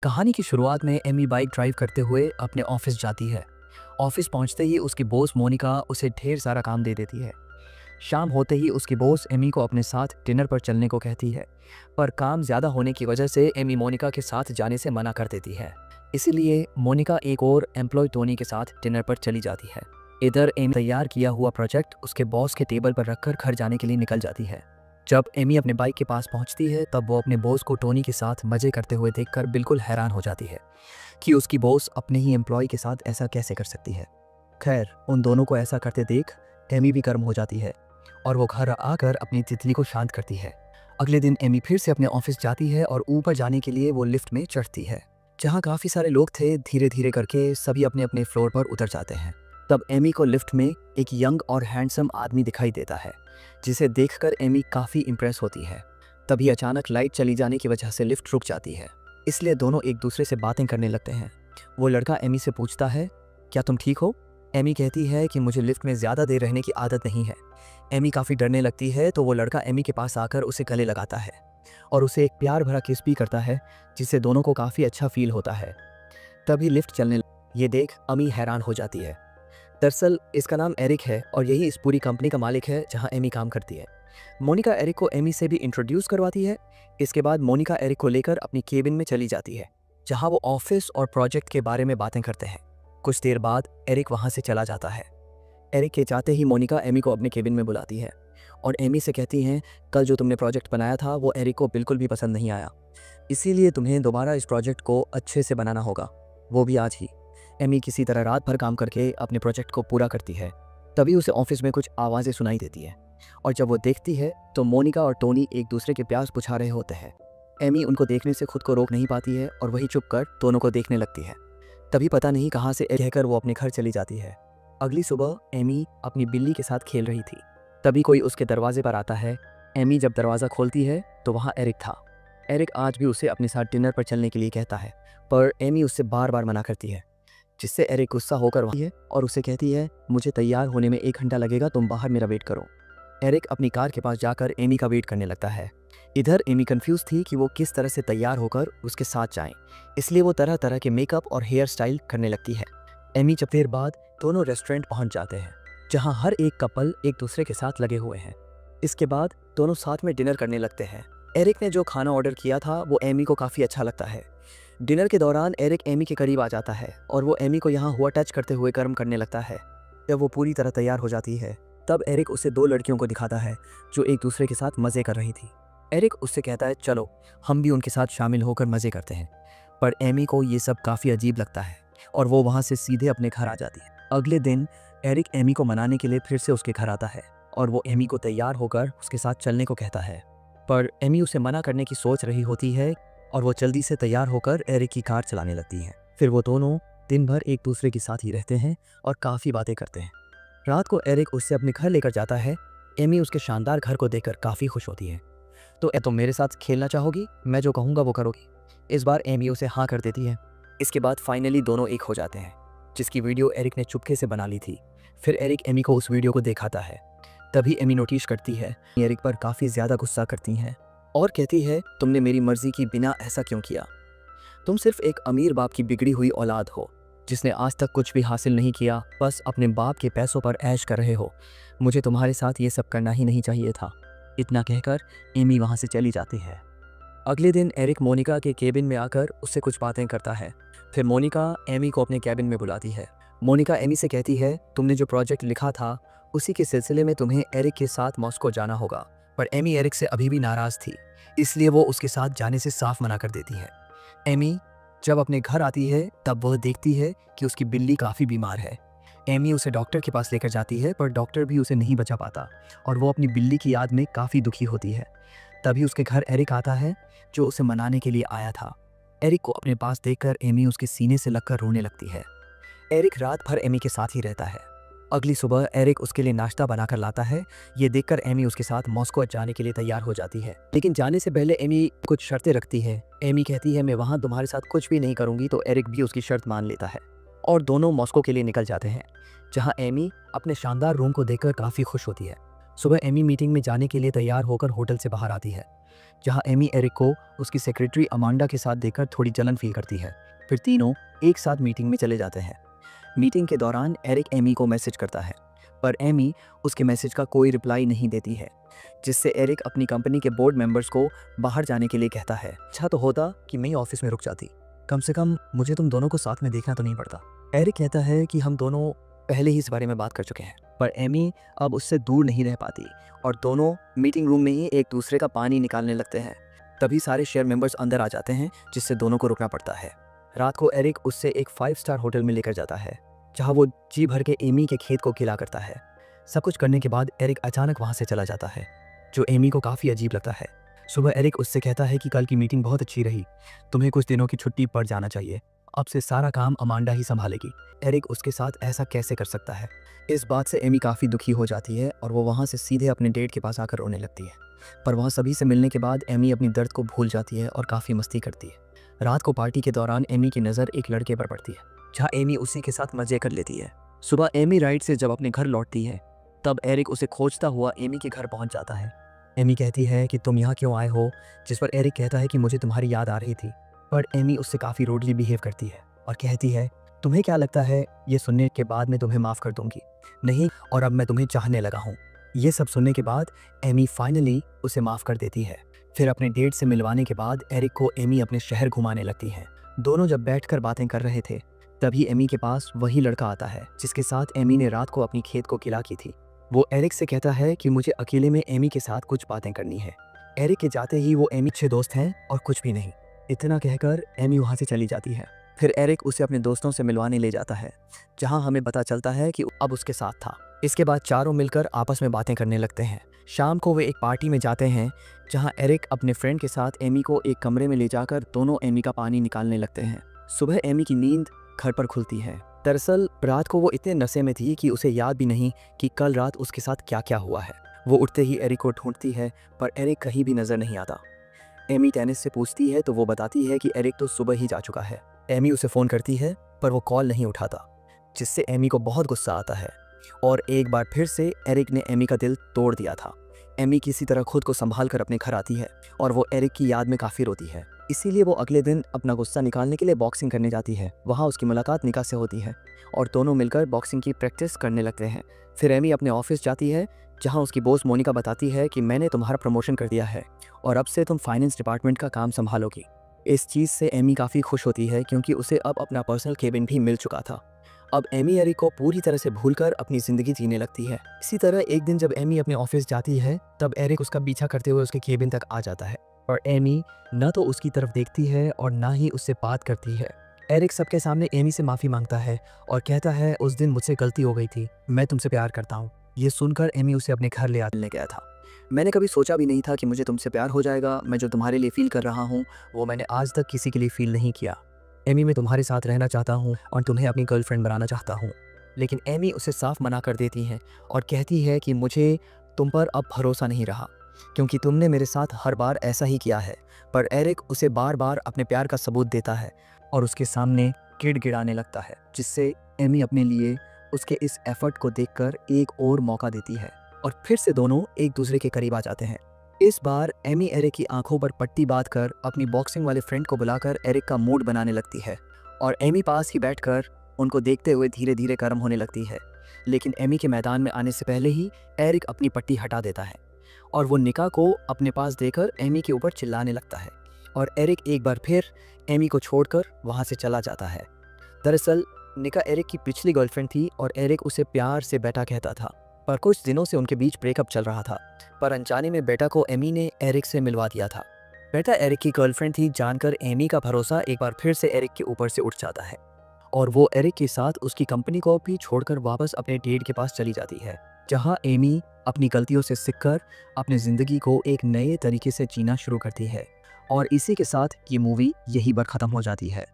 कहानी की शुरुआत में एमी बाइक ड्राइव करते हुए अपने ऑफिस जाती है। ऑफिस पहुंचते ही उसकी बॉस मोनिका उसे ढेर सारा काम दे देती है। शाम होते ही उसकी बॉस एमी को अपने साथ डिनर पर चलने को कहती है, पर काम ज़्यादा होने की वजह से एमी मोनिका के साथ जाने से मना कर देती है। इसीलिए मोनिका एक और एम्प्लॉय टोनी के साथ डिनर पर चली जाती है। इधर एमी तैयार किया हुआ प्रोजेक्ट उसके बॉस के टेबल पर रखकर घर जाने के लिए निकल जाती है। जब एमी अपने बाइक के पास पहुंचती है तब वो अपने बॉस को टोनी के साथ मजे करते हुए देखकर बिल्कुल हैरान हो जाती है कि उसकी बॉस अपने ही एम्प्लॉय के साथ ऐसा कैसे कर सकती है। खैर, उन दोनों को ऐसा करते देख एमी भी गर्म हो जाती है और वो घर आकर अपनी तितली को शांत करती है। अगले दिन एमी फिर से अपने ऑफिस जाती है और ऊपर जाने के लिए वो लिफ्ट में चढ़ती है। जहाँ काफ़ी सारे लोग थे, धीरे धीरे करके सभी अपने अपने फ्लोर पर उतर जाते हैं। तब एमी को लिफ्ट में एक यंग और हैंडसम आदमी दिखाई देता है, जिसे देखकर एमी काफ़ी इम्प्रेस होती है। तभी अचानक लाइट चली जाने की वजह से लिफ्ट रुक जाती है, इसलिए दोनों एक दूसरे से बातें करने लगते हैं। वो लड़का एमी से पूछता है, क्या तुम ठीक हो? एमी कहती है कि मुझे लिफ्ट में ज़्यादा देर रहने की आदत नहीं है। एमी काफ़ी डरने लगती है, तो वो लड़का एमी के पास आकर उसे गले लगाता है और उसे एक प्यार भरा किस भी करता है, जिससे दोनों को काफ़ी अच्छा फील होता है। तभी लिफ्ट चलने ये देख अमी हैरान हो जाती है। दरअसल इसका नाम एरिक है और यही इस पूरी कंपनी का मालिक है जहां एमी काम करती है। मोनिका एरिक को एमी से भी इंट्रोड्यूस करवाती है। इसके बाद मोनिका एरिक को लेकर अपनी केबिन में चली जाती है, जहां वो ऑफिस और प्रोजेक्ट के बारे में बातें करते हैं। कुछ देर बाद एरिक वहां से चला जाता है। एरिक के जाते ही मोनिका एमी को अपने केबिन में बुलाती है और एमी से कहती हैं, कल जो तुमने प्रोजेक्ट बनाया था वो एरिक को बिल्कुल भी पसंद नहीं आया, इसीलिए तुम्हें दोबारा इस प्रोजेक्ट को अच्छे से बनाना होगा, वो भी आज ही। एमी किसी तरह रात भर काम करके अपने प्रोजेक्ट को पूरा करती है। तभी उसे ऑफिस में कुछ आवाज़ें सुनाई देती है और जब वो देखती है तो मोनिका और टोनी एक दूसरे के प्यास बुझा रहे होते हैं। एमी उनको देखने से खुद को रोक नहीं पाती है और वही चुप कर दोनों को देखने लगती है। तभी पता नहीं कहाँ से कहकर वो अपने घर चली जाती है। अगली सुबह एमी अपनी बिल्ली के साथ खेल रही थी। तभी कोई उसके दरवाजे पर आता है। एमी जब दरवाज़ा खोलती है तो वहाँ एरिक था। एरिक आज भी उसे अपने साथ डिनर पर चलने के लिए कहता है, पर एमी उससे बार बार मना करती है, जिससे एरिक गुस्सा होकर वहाँ है और उसे कहती है, मुझे तैयार होने में 1 घंटा लगेगा, तुम बाहर मेरा वेट करो। एरिक अपनी कार के पास जाकर एमी का वेट करने लगता है। इधर एमी कंफ्यूज थी कि वो किस तरह से तैयार होकर उसके साथ जाएं, इसलिए वो तरह तरह के मेकअप और हेयर स्टाइल करने लगती है। एमी जब देर बाद दोनों रेस्टोरेंट पहुंच जाते हैं, जहाँ हर एक कपल एक दूसरे के साथ लगे हुए हैं। इसके बाद दोनों साथ में डिनर करने लगते हैं। एरिक ने जो खाना ऑर्डर किया था वो एमी को काफ़ी अच्छा लगता है। डिनर के दौरान एरिक एमी के करीब आ जाता है और वो एमी को यहाँ हुआ टच करते हुए गर्म करने लगता है। जब वो पूरी तरह तैयार हो जाती है तब एरिक उसे 2 लड़कियों को दिखाता है जो एक दूसरे के साथ मज़े कर रही थी। एरिक उससे कहता है, चलो हम भी उनके साथ शामिल होकर मज़े करते हैं, पर एमी को ये सब काफ़ी अजीब लगता है और वो वहाँ से सीधे अपने घर आ जाती है। अगले दिन एरिक एमी को मनाने के लिए फिर से उसके घर आता है और वो एमी को तैयार होकर उसके साथ चलने को कहता है, पर एमी उसे मना करने की सोच रही होती है और वो जल्दी से तैयार होकर एरिक की कार चलाने लगती है। फिर वो दोनों दिन भर एक दूसरे के साथ ही रहते हैं और काफ़ी बातें करते हैं। रात को एरिक उससे अपने घर लेकर जाता है। एमी उसके शानदार घर को देखकर काफ़ी खुश होती है। तो तुम मेरे साथ खेलना चाहोगी? मैं जो कहूँगा वो करोगी? इस बार एमी उसे हाँ कर देती है। इसके बाद फाइनली दोनों एक हो जाते हैं, जिसकी वीडियो एरिक ने चुपके से बना ली थी। फिर एरिक एमी को उस वीडियो को दिखाता है। तभी एमी नोटिस करती है एरिक पर काफ़ी ज़्यादा गुस्सा करती हैं और कहती है, तुमने मेरी मर्जी की बिना ऐसा क्यों किया? तुम सिर्फ एक अमीर बाप की बिगड़ी हुई औलाद हो, जिसने आज तक कुछ भी हासिल नहीं किया, बस अपने बाप के पैसों पर ऐश कर रहे हो। मुझे तुम्हारे साथ ये सब करना ही नहीं चाहिए था। इतना कहकर एमी वहाँ से चली जाती है। अगले दिन एरिक मोनिका के केबिन में आकर उससे कुछ बातें करता है। फिर मोनिका एमी को अपने केबिन में बुलाती है। मोनिका एमी से कहती है, तुमने जो प्रोजेक्ट लिखा था उसी के सिलसिले में तुम्हें एरिक के साथ मॉस्को जाना होगा। पर एमी एरिक से अभी भी नाराज़ थी, इसलिए वो उसके साथ जाने से साफ मना कर देती है। एमी जब अपने घर आती है तब वह देखती है कि उसकी बिल्ली काफ़ी बीमार है। एमी उसे डॉक्टर के पास लेकर जाती है, पर डॉक्टर भी उसे नहीं बचा पाता और वो अपनी बिल्ली की याद में काफ़ी दुखी होती है। तभी उसके घर एरिक आता है, जो उसे मनाने के लिए आया था। एरिक को अपने पास देखकर एमी उसके सीने से लगकर रोने लगती है। एरिक रात भर एमी के साथ ही रहता है। अगली सुबह एरिक उसके लिए नाश्ता बनाकर लाता है। ये देखकर एमी उसके साथ मॉस्को जाने के लिए तैयार हो जाती है, लेकिन जाने से पहले एमी कुछ शर्तें रखती है। एमी कहती है, मैं वहाँ तुम्हारे साथ कुछ भी नहीं करूँगी, तो एरिक भी उसकी शर्त मान लेता है और दोनों मॉस्को के लिए निकल जाते हैं, जहाँ एमी अपने शानदार रूम को देखकर काफ़ी खुश होती है। सुबह एमी मीटिंग में जाने के लिए तैयार होकर होटल से बाहर आती है। जहाँ एमी एरिक को उसकी सेक्रेटरी अमांडा के साथ देखकर थोड़ी जलन फील करती है। फिर तीनों एक साथ मीटिंग में चले जाते हैं। मीटिंग के दौरान एरिक एमी को मैसेज करता है, पर एमी उसके मैसेज का कोई रिप्लाई नहीं देती है, जिससे एरिक अपनी कंपनी के बोर्ड मेंबर्स को बाहर जाने के लिए कहता है। अच्छा तो होता कि मैं ऑफिस में रुक जाती, कम से कम मुझे तुम दोनों को साथ में देखना तो नहीं पड़ता। एरिक कहता है कि हम दोनों पहले ही इस बारे में बात कर चुके हैं, पर एमी अब उससे दूर नहीं रह पाती और दोनों मीटिंग रूम में ही एक दूसरे का पानी निकालने लगते हैं। तभी सारे शेयर मेंबर्स अंदर आ जाते हैं, जिससे दोनों को रुकना पड़ता है। रात को एरिक उससे एक 5 स्टार होटल में लेकर जाता है, जहाँ वो जी भर के एमी के खेत को गिला करता है। सब कुछ करने के बाद एरिक अचानक वहाँ से चला जाता है, जो एमी को काफ़ी अजीब लगता है। सुबह एरिक उससे कहता है कि कल की मीटिंग बहुत अच्छी रही, तुम्हें कुछ दिनों की छुट्टी पर जाना चाहिए, अब से सारा काम अमांडा ही संभालेगी। एरिक उसके साथ ऐसा कैसे कर सकता है? इस बात से एमी काफ़ी दुखी हो जाती है और वो वहाँ से सीधे अपने डेट के पास आकर रोने लगती है। पर वहाँ सभी से मिलने के बाद एमी अपनी दर्द को भूल जाती है और काफ़ी मस्ती करती है। रात को पार्टी के दौरान एमी की नज़र एक लड़के पर पड़ती है, जहाँ एमी उसी के साथ मज़े कर लेती है। सुबह एमी राइड से जब अपने घर लौटती है, तब एरिक उसे खोजता हुआ एमी के घर पहुँच जाता है। एमी कहती है कि तुम यहाँ क्यों आए हो, जिस पर एरिक कहता है कि मुझे तुम्हारी याद आ रही थी। पर एमी उससे काफ़ी रूडली बिहेव करती है और कहती है, तुम्हें क्या लगता है ये सुनने के बाद मैं तुम्हें माफ़ कर दूंगी? नहीं, और अब मैं तुम्हें चाहने लगा हूँ। ये सब सुनने के बाद एमी फाइनली उसे माफ़ कर देती है। फिर अपने डेट से मिलवाने के बाद एरिक को एमी अपने शहर घुमाने लगती है। दोनों जब बैठकर बातें कर रहे थे, तभी एमी के पास वही लड़का आता है जिसके साथ एमी ने रात को अपनी खेत को किला की थी। वो एरिक से कहता है कि मुझे अकेले में एमी के साथ कुछ बातें करनी है। एरिक के जाते ही वो एमी अच्छे दोस्त हैं और कुछ भी नहीं। इतना कहकर एमी वहाँ से चली जाती है। फिर एरिक उसे अपने दोस्तों से मिलवाने ले जाता है, जहाँ हमें पता चलता है कि अब उसके साथ था। इसके बाद चारों मिलकर आपस में बातें करने लगते हैं। शाम को वे एक पार्टी में जाते हैं, जहाँ एरिक अपने फ्रेंड के साथ एमी को एक कमरे में ले जाकर दोनों एमी का पानी निकालने लगते हैं। सुबह एमी की नींद घर पर खुलती है। दरअसल रात को वो इतने नशे में थी कि उसे याद भी नहीं कि कल रात उसके साथ क्या क्या हुआ है। वो उठते ही एरिक को ढूंढती है, पर एरिक कहीं भी नजर नहीं आता। एमी टेनिस से पूछती है तो वो बताती है कि एरिक तो सुबह ही जा चुका है। एमी उसे फ़ोन करती है, पर वो कॉल नहीं उठाता, जिससे एमी को बहुत गुस्सा आता है और एक बार फिर से एरिक ने एमी का दिल तोड़ दिया था। एमी किसी तरह खुद को संभाल कर अपने घर आती है और वो एरिक की याद में काफ़ी रोती है। इसीलिए वो अगले दिन अपना गुस्सा निकालने के लिए बॉक्सिंग करने जाती है। वहाँ उसकी मुलाकात निका से होती है और दोनों मिलकर बॉक्सिंग की प्रैक्टिस करने लगते हैं। फिर एमी अपने ऑफिस जाती है, जहाँ उसकी बॉस मोनिका बताती है कि मैंने तुम्हारा प्रमोशन कर दिया है और अब से तुम फाइनेंस डिपार्टमेंट का काम संभालोगी। इस चीज़ से एमी काफ़ी खुश होती है, क्योंकि उसे अब अपना पर्सनल केबिन भी मिल चुका था। अब एमी एरिक को पूरी तरह से भूलकर अपनी ज़िंदगी जीने लगती है। इसी तरह एक दिन जब एमी अपने ऑफिस जाती है, तब एरिक उसका पीछा करते हुए उसके केबिन तक आ जाता है और एमी न तो उसकी तरफ देखती है और ना ही उससे बात करती है। एरिक सबके सामने एमी से माफ़ी मांगता है और कहता है, उस दिन मुझसे गलती हो गई थी, मैं तुमसे प्यार करता हूँ। ये सुनकर एमी उसे अपने घर ले आने गया था। मैंने कभी सोचा भी नहीं था कि मुझे तुमसे प्यार हो जाएगा। मैं जो तुम्हारे लिए फ़ील कर रहा हूँ, वो मैंने आज तक किसी के लिए फ़ील नहीं किया। एमी, मैं तुम्हारे साथ रहना चाहता हूँ और तुम्हें अपनी गर्लफ्रेंड बनाना चाहता हूँ। लेकिन एमी उसे साफ मना कर देती है और कहती है कि मुझे तुम पर अब भरोसा नहीं रहा, क्योंकि तुमने मेरे साथ हर बार ऐसा ही किया है। पर एरिक उसे बार बार अपने प्यार का सबूत देता है और उसके सामने गिड़गिड़ाने लगता है, जिससे एमी अपने लिए उसके इस एफर्ट को देखकर एक और मौका देती है और फिर से दोनों एक दूसरे के करीब आ जाते हैं। इस बार एमी एरिक की आंखों पर पट्टी बांधकर अपनी बॉक्सिंग वाले फ्रेंड को बुलाकर एरिक का मूड बनाने लगती है और एमी पास ही बैठकर उनको देखते हुए धीरे धीरे गर्म होने लगती है। लेकिन एमी के मैदान में आने से पहले ही एरिक अपनी पट्टी हटा देता है और वो निका को अपने पास देकर एमी के ऊपर चिल्लाने लगता है और एरिक एक बार फिर एमी को छोड़कर वहाँ से चला जाता है। दरअसल निका एरिक की पिछली गर्लफ्रेंड थी और एरिक उसे प्यार से बेटा कहता था, पर कुछ दिनों से उनके बीच ब्रेकअप चल रहा था। पर अनजाने में बेटा को एमी ने एरिक से मिलवा दिया था। बेटा एरिक की गर्लफ्रेंड थी जानकर एमी का भरोसा एक बार फिर से एरिक के ऊपर से उठ जाता है और वो एरिक के साथ उसकी कंपनी को भी छोड़कर वापस अपने डेड के पास चली जाती है, जहां एमी अपनी गलतियों से सीखकर अपनी ज़िंदगी को एक नए तरीके से जीना शुरू करती है। और इसी के साथ ये मूवी यहीं पर ख़त्म हो जाती है।